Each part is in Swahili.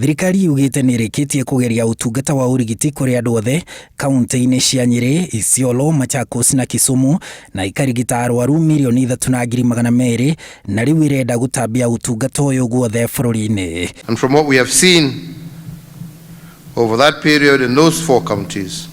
Thirikari yugite nirikitie kugeria utungata wa urigiti kuri andu othe kaunti-ini cia Nyeri, Isiolo, Machakos na Kisumu na ikarigita arwaru milioni 3,200 na riu irenda gutambia utungata uyu guothe bururi-ini. And from what we have seen over that period in those 4 counties,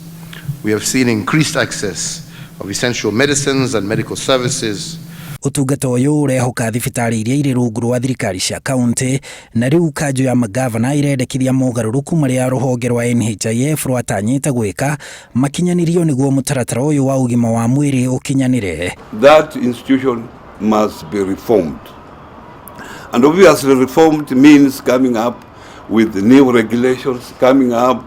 we have seen increased access of essential medicines and medical services. Utungata uyu urehoka thibitari iria iri rungu rwa thirikari cia kaunti na riu kanjo ya magavana irendekithia mogaruruku maria ruhonge rwa NHIF rwatanyite gwika makinyanirio niguo mutaratara uyu wa ugima wa mwiri ukinyanire. That institution must be reformed, and obviously reformed means coming up with new regulations, coming up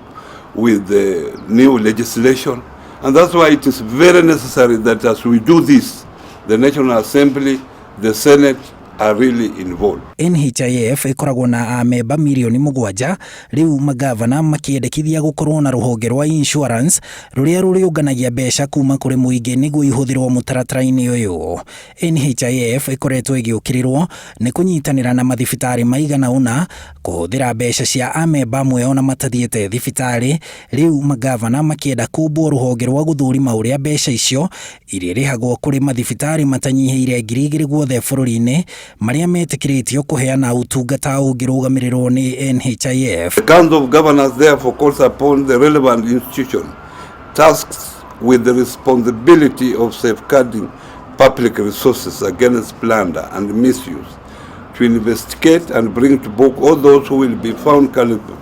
with the new legislation, and that's why it is very necessary that as we do this, the National Assembly, the Senate are really involved. NHIF ikoragwo na amemba milioni 7 riu magavana makiendekithia gukorwo na ruhonge rwa insurance ruria ruriunganagia mbeca kuma kuri muingi niguo ihuthirwo mutaratara-ini uyu. NHIF ikoretwo igiukirirwo ni kunyitanira na mathibitari maigana una kuhuthira mbeca cia amemba amwe ona matathiete thibitari. Riu magavana makienda kumbwo ruhonge rwa guthurima uria mbeca icio iririhagwo kuri mathibitari matanyihiire 2,000 guothe bururi-ini maria metikiritio kuheana utungata ungirugamirirwo ni NHIF. The Council of Governors therefore calls upon the relevant institution tasked with the responsibility of safeguarding public resources against plunder and misuse to investigate and bring to book all those who will be found culpable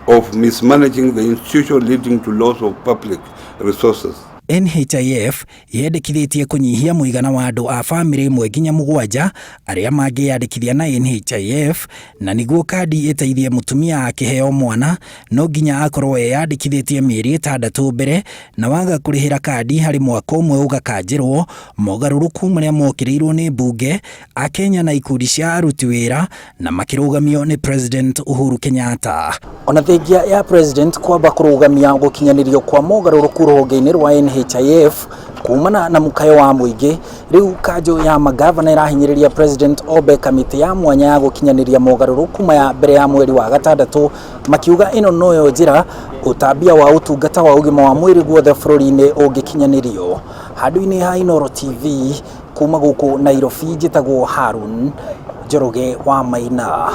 of mismanaging the institution leading to loss of public resources. NHIF yendekithĩtie kunyihia muigana wa andu a family 1 nginya 7 aria mangiyandikithia na NHIF na niguo kandi iteithie mutumia akiheo mwana no nginya akorwo yandikithĩtie mieri 6 mbere na waga kurihira kandi hari mwaka umwe ugakanjirwo mogaruruku maria mokirirwo ni bunge a Kenya na ikundi cia aruti wira na makirugamio ni President Uhuru Kenyatta. Ona thengia ya President kwamba kurugamia gukinyanirio kwa mogaruruku ruhonge-ini rwa NHIF kumana na mukayo wa muingi, riu kanjo ya magavana irahinyiriria President obe kamiti ya mwanya ya gukinyaniria mogaruruku maya mbere ya mweri wa 6 makiuga ino noyo njira utambia wa utungata wa ugima wa mwiri guothe bururi-ini ungikinyanirio. Handu-ini ha Inooro TV kuma guku Nairobi njitagwo Harun Njoroge wa Maina.